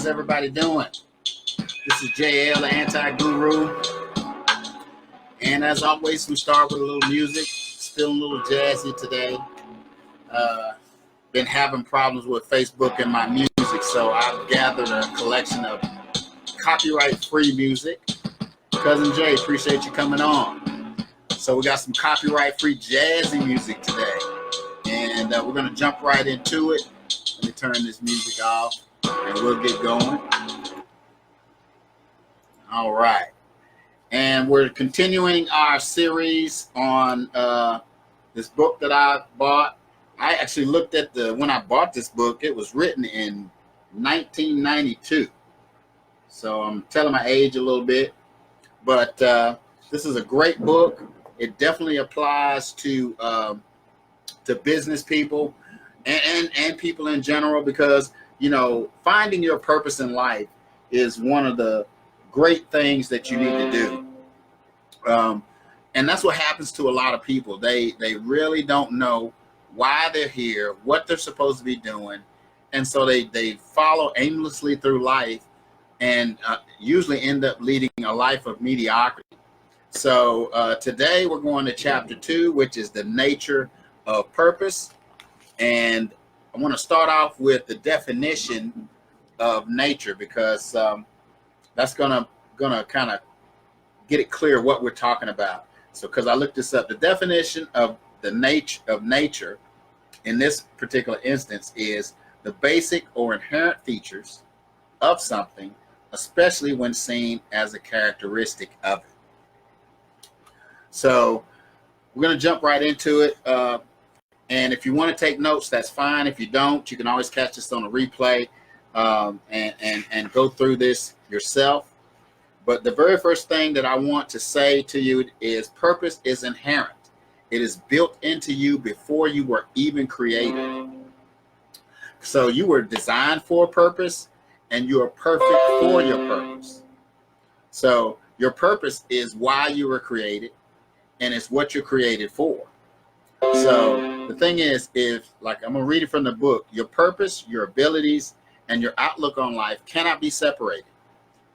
everybody doing? This is JL, the Anti-Guru. And as always, we start with a little music. Still a little jazzy today. Been having problems with Facebook and my music, so I've gathered a collection of copyright-free music. Cousin Jay, appreciate you coming on. So we got some copyright-free jazzy music today. And we're going to jump right into it. Let me turn this music off and we'll get going. All right. And we're continuing our series on this book that I bought. I actually looked at when I bought this book, it was written in 1992. So I'm telling my age a little bit. But this is a great book. It definitely applies to business people and people in general, because, you know, finding your purpose in life is one of the great things that you need to do. And that's what happens to a lot of people. They really don't know why they're here, what they're supposed to be doing. And so they follow aimlessly through life and usually end up leading a life of mediocrity. So today we're going to chapter 2, which is the nature of purpose. And I want to start off with the definition of nature, because that's gonna kind of get it clear what we're talking about. So because I looked this up, the definition of the nature in this particular instance is the basic or inherent features of something, especially when seen as a characteristic of it. So we're going to jump right into it. And if you want to take notes, that's fine. If you don't, you can always catch this on a replay and go through this yourself. But the very first thing that I want to say to you is purpose is inherent. It is built into you before you were even created. So you were designed for a purpose, and you are perfect for your purpose. So your purpose is why you were created, and it's what you're created for. So the thing is, like I'm going to read it from the book, your purpose, your abilities, and your outlook on life cannot be separated,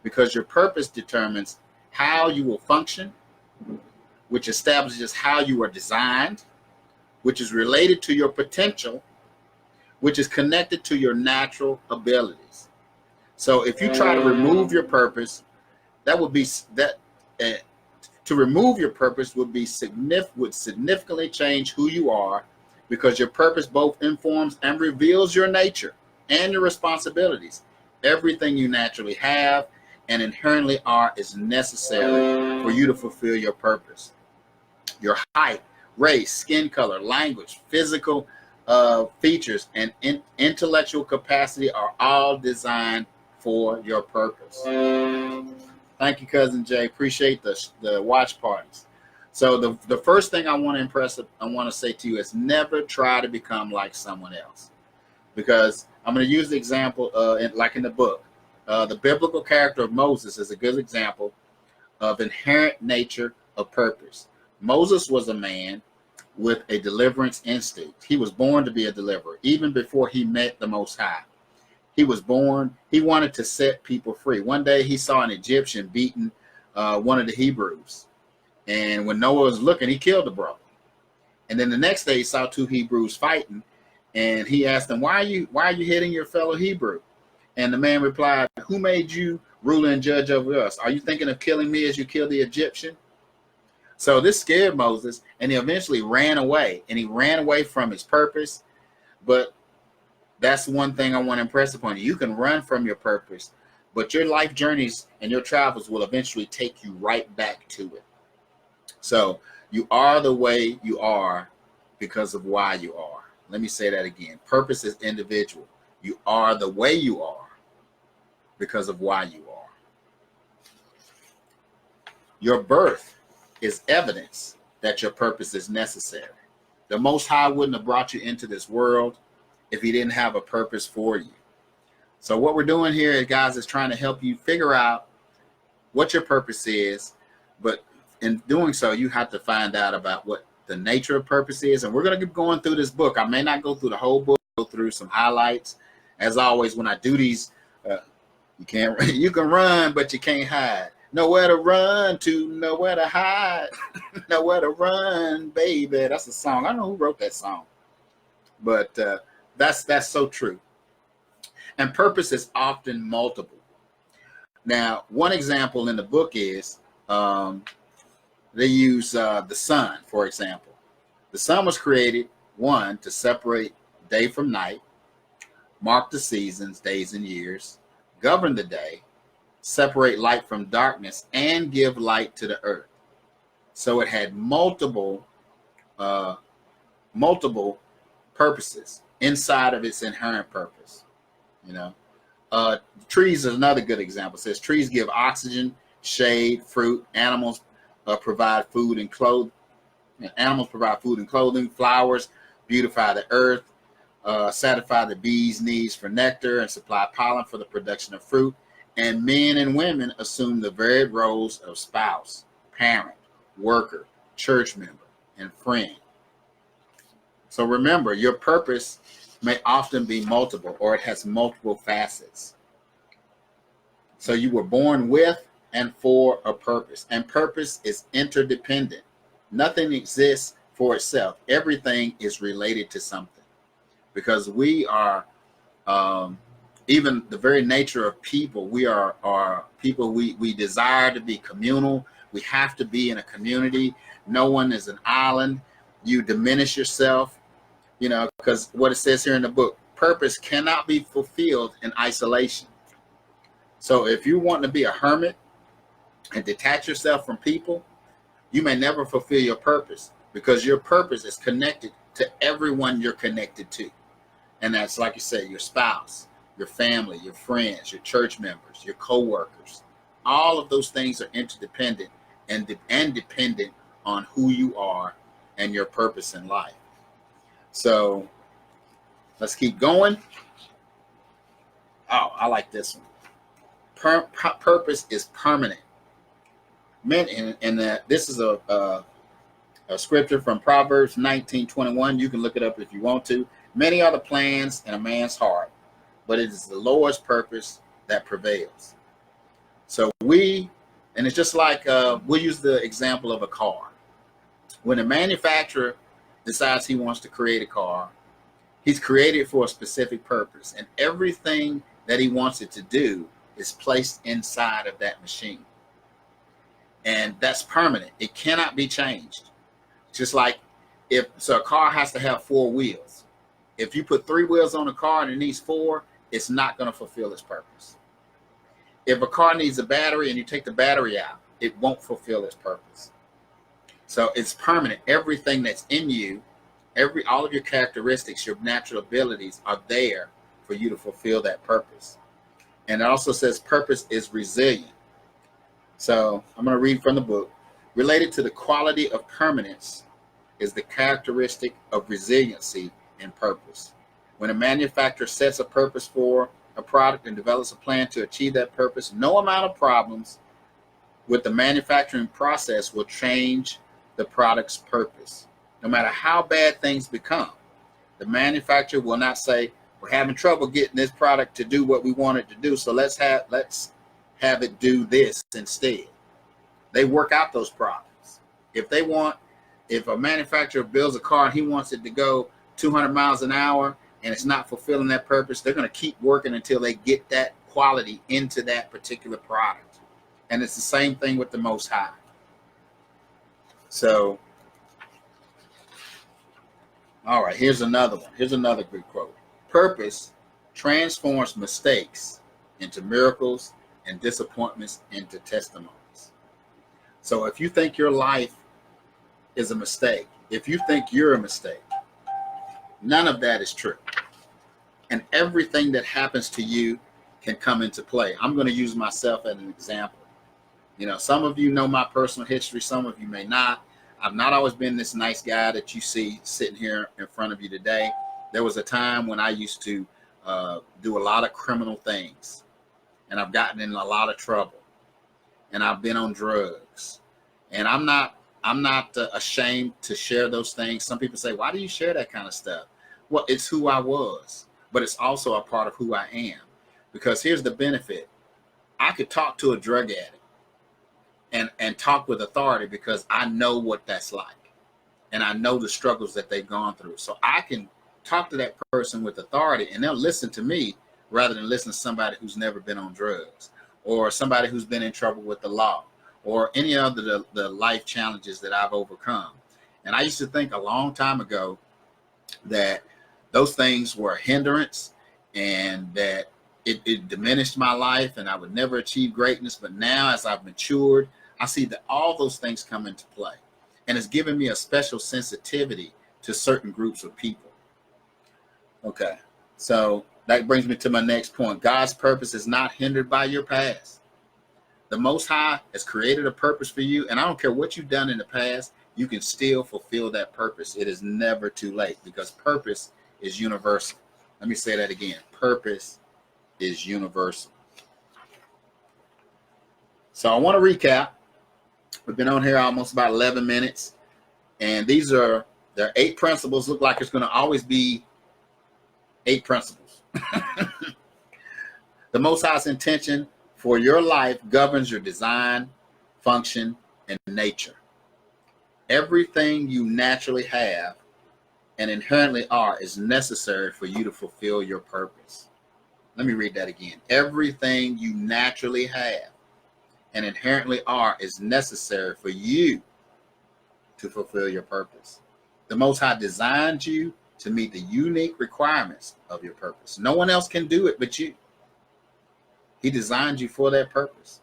because your purpose determines how you will function, which establishes how you are designed, which is related to your potential, which is connected to your natural abilities. So if you try to remove your purpose, to remove your purpose would significantly change who you are, because your purpose both informs and reveals your nature and your responsibilities. Everything you naturally have and inherently are is necessary for you to fulfill your purpose. Your height, race, skin color, language, physical features, and intellectual capacity are all designed for your purpose. Thank you, Cousin Jay. Appreciate the watch parties. So the first thing I want to say to you is never try to become like someone else, because I'm going to use the example like in the book. The biblical character of Moses is a good example of inherent nature of purpose. Moses was a man with a deliverance instinct. He was born to be a deliverer, even before he met the Most High. He was born, he wanted to set people free. One day he saw an Egyptian beating one of the Hebrews. And when Noah was looking, he killed the brother. And then the next day he saw two Hebrews fighting. And he asked them, why are you hitting your fellow Hebrew? And the man replied, who made you ruler and judge over us? Are you thinking of killing me as you killed the Egyptian? So this scared Moses, and he eventually ran away. And he ran away from his purpose. But that's one thing I want to impress upon you. You can run from your purpose, but your life journeys and your travels will eventually take you right back to it. So you are the way you are because of why you are. Let me say that again. Purpose is individual. You are the way you are because of why you are. Your birth is evidence that your purpose is necessary. The Most High wouldn't have brought you into this world if he didn't have a purpose for you. So what we're doing here, guys, is trying to help you figure out what your purpose is. But in doing so, you have to find out about what the nature of purpose is. And we're going to keep going through this book. I may not go through the whole book, go through some highlights. As always, when I do these You can't. You can run, but you can't hide. Nowhere to run to, nowhere to hide, nowhere to run, baby. That's a song. I don't know who wrote that song, but that's so true. And purpose is often multiple. Now, one example in the book is they use the sun, for example. The sun was created, one, to separate day from night, mark the seasons, days and years, govern the day, separate light from darkness, and give light to the earth. So it had multiple purposes inside of its inherent purpose. You know, trees is another good example. It says trees give oxygen, shade, fruit. Animals provide food and clothing. Animals provide food and clothing. Flowers beautify the earth, satisfy the bees' needs for nectar, and supply pollen for the production of fruit. And men and women assume the varied roles of spouse, parent, worker, church member, and friend. So remember, your purpose may often be multiple, or it has multiple facets. So you were born with and for a purpose, and purpose is interdependent. Nothing exists for itself. Everything is related to something, because we are even the very nature of people. We are people. We desire to be communal. We have to be in a community. No one is an island. You diminish yourself, you know, because what it says here in the book, purpose cannot be fulfilled in isolation. So if you want to be a hermit and detach yourself from people, you may never fulfill your purpose, because your purpose is connected to everyone you're connected to. And that's, like you said, your spouse, your family, your friends, your church members, your co-workers. All of those things are interdependent and dependent on who you are and your purpose in life. So let's keep going. Oh, I like this one. Purpose is permanent. And this is a scripture from Proverbs 19:21. You can look it up if you want to. Many are the plans in a man's heart, but it is the Lord's purpose that prevails. So and it's just like we'll use the example of a car. When a manufacturer decides he wants to create a car, he's created for a specific purpose, and everything that he wants it to do is placed inside of that machine. And that's permanent. It cannot be changed. Just like a car has to have 4 wheels. If you put 3 wheels on a car and it needs 4, it's not going to fulfill its purpose. If a car needs a battery and you take the battery out, it won't fulfill its purpose. So it's permanent. Everything that's in you, all of your characteristics, your natural abilities are there for you to fulfill that purpose. And it also says purpose is resilient. So I'm going to read from the book. Related to the quality of permanence is the characteristic of resiliency and purpose. When a manufacturer sets a purpose for a product and develops a plan to achieve that purpose, no amount of problems with the manufacturing process will change the product's purpose. No matter how bad things become, the manufacturer will not say, we're having trouble getting this product to do what we want it to do, so let's have it do this instead. They work out those problems. If a manufacturer builds a car and he wants it to go 200 miles an hour and it's not fulfilling that purpose, they're going to keep working until they get that quality into that particular product. And it's the same thing with the Most High. So, all right, here's another one. Here's another good quote. Purpose transforms mistakes into miracles and disappointments into testimonies. So if you think your life is a mistake, if you think you're a mistake, none of that is true. And everything that happens to you can come into play. I'm going to use myself as an example. You know, some of you know my personal history. Some of you may not. I've not always been this nice guy that you see sitting here in front of you today. There was a time when I used to do a lot of criminal things, and I've gotten in a lot of trouble, and I've been on drugs, and I'm not ashamed to share those things. Some people say, why do you share that kind of stuff? Well, it's who I was, but it's also a part of who I am, because here's the benefit. I could talk to a drug addict and talk with authority because I know what that's like. And I know the struggles that they've gone through. So I can talk to that person with authority and they'll listen to me rather than listen to somebody who's never been on drugs or somebody who's been in trouble with the law or any of the life challenges that I've overcome. And I used to think a long time ago that those things were a hindrance and that it diminished my life and I would never achieve greatness. But now as I've matured, I see that all those things come into play. And it's given me a special sensitivity to certain groups of people. Okay, so that brings me to my next point. God's purpose is not hindered by your past. The Most High has created a purpose for you, and I don't care what you've done in the past, you can still fulfill that purpose. It is never too late because purpose is universal. Let me say that again. Purpose is universal. So I want to recap. We've been on here almost about 11 minutes, and there are 8 principles. Look like it's going to always be 8 principles. The Most High's intention for your life governs your design, function, and nature. Everything you naturally have and inherently are is necessary for you to fulfill your purpose. Let me read that again. Everything you naturally have and inherently are is necessary for you to fulfill your purpose. The Most High designed you to meet the unique requirements of your purpose. No one else can do it but you. He designed you for that purpose.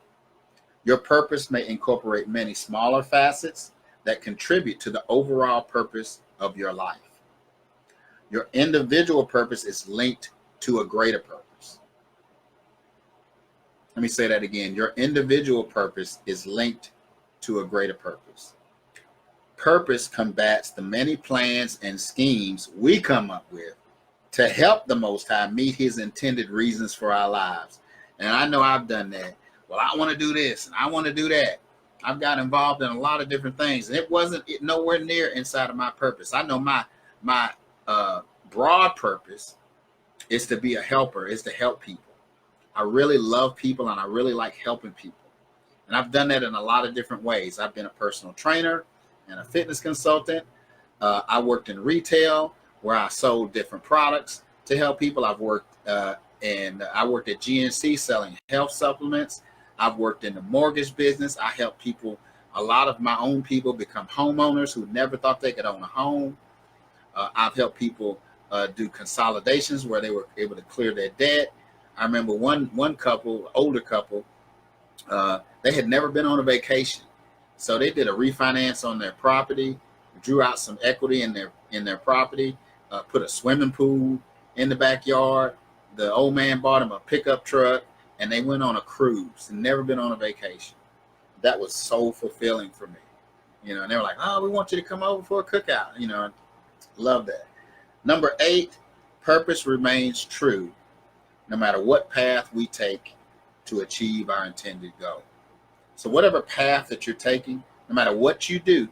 Your purpose may incorporate many smaller facets that contribute to the overall purpose of your life. Your individual purpose is linked to a greater purpose. Let me say that again. Your individual purpose is linked to a greater purpose. Purpose combats the many plans and schemes we come up with to help the Most High meet his intended reasons for our lives. And I know I've done that. Well, I want to do this and I want to do that. I've got involved in a lot of different things, and it wasn't nowhere near inside of my purpose. I know my broad purpose is to be a helper, is to help people. I really love people and I really like helping people. And I've done that in a lot of different ways. I've been a personal trainer and a fitness consultant. I worked in retail where I sold different products to help people. I've worked and I worked at GNC selling health supplements. I've worked in the mortgage business. I help people, a lot of my own people, become homeowners who never thought they could own a home. I've helped people do consolidations where they were able to clear their debt. I remember one couple, older couple, they had never been on a vacation. So they did a refinance on their property, drew out some equity in their property, put a swimming pool in the backyard. The old man bought him a pickup truck and they went on a cruise and never been on a vacation. That was so fulfilling for me. And they were like, oh, we want you to come over for a cookout. Love that. Number 8, purpose remains true no matter what path we take to achieve our intended goal. So whatever path that you're taking, no matter what you do,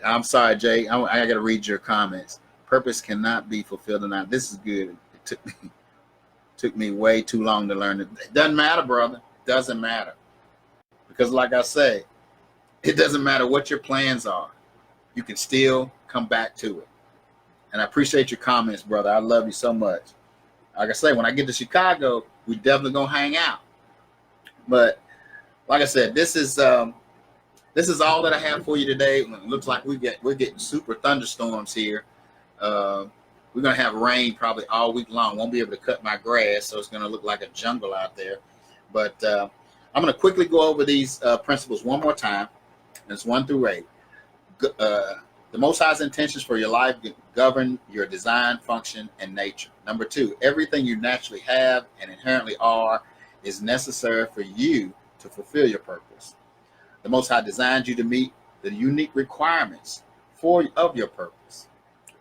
I'm sorry, Jay, I got to read your comments. Purpose cannot be fulfilled tonight. This is good. It took me way too long to learn it. It doesn't matter, brother. It doesn't matter. Because like I say, it doesn't matter what your plans are. You can still come back to it. And I appreciate your comments, brother. I love you so much. Like I say, when I get to Chicago, we definitely gonna hang out. But like I said, this is all that I have for you today. It looks like we're getting super thunderstorms here. We're gonna have rain probably all week long. Won't be able to cut my grass, so it's gonna look like a jungle out there. But I'm gonna quickly go over these principles one more time. It's 1 through 8. The Most High's intentions for your life govern your design, function, and nature. Number 2, everything you naturally have and inherently are is necessary for you to fulfill your purpose. The Most High designed you to meet the unique requirements of your purpose.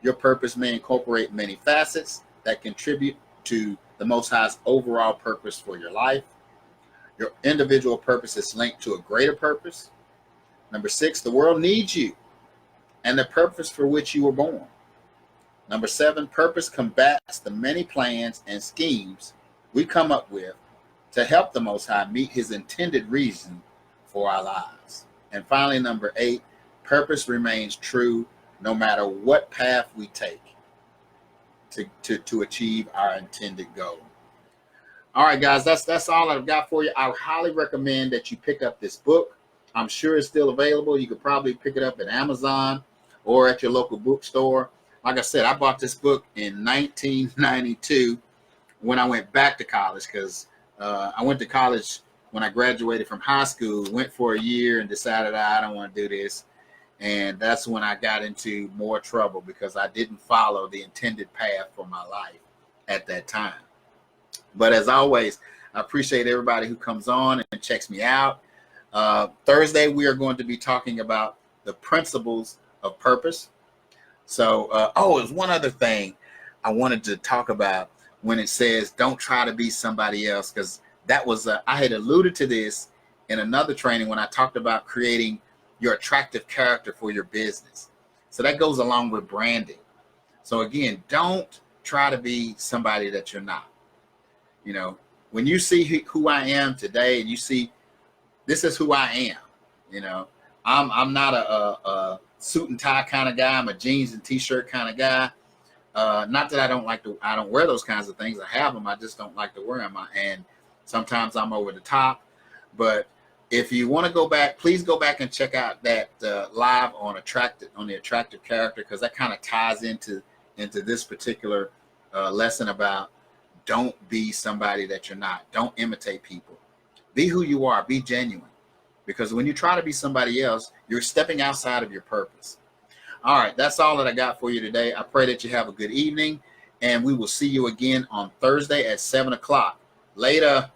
Your purpose may incorporate many facets that contribute to the Most High's overall purpose for your life. Your individual purpose is linked to a greater purpose. Number 6, the world needs you and the purpose for which you were born. Number 7, purpose combats the many plans and schemes we come up with to help the Most High meet his intended reason for our lives. And finally, number 8, purpose remains true no matter what path we take to achieve our intended goal. All right, guys, that's all I've got for you. I highly recommend that you pick up this book. I'm sure it's still available. You could probably pick it up at Amazon or at your local bookstore. Like I said, I bought this book in 1992 when I went back to college, because I went to college when I graduated from high school, went for a year and decided I don't want to do this. And that's when I got into more trouble because I didn't follow the intended path for my life at that time. But as always, I appreciate everybody who comes on and checks me out. Thursday, we are going to be talking about the principles of purpose. So, there's one other thing I wanted to talk about when it says don't try to be somebody else, because that was, I had alluded to this in another training when I talked about creating your attractive character for your business. So that goes along with branding. So again, don't try to be somebody that you're not. You know, when you see who I am today and you see this is who I am, you know, I'm not a suit and tie kind of guy. I'm a jeans and t-shirt kind of guy. Not that I don't wear those kinds of things. I have them. I just don't like to wear them. And sometimes I'm over the top. But if you want to go back, please go back and check out that live on the attractive character, because that kind of ties into this particular lesson about don't be somebody that you're not. Don't imitate people. Be who you are. Be genuine. Because when you try to be somebody else, you're stepping outside of your purpose. All right, that's all that I got for you today. I pray that you have a good evening, and we will see you again on Thursday at 7 o'clock. Later.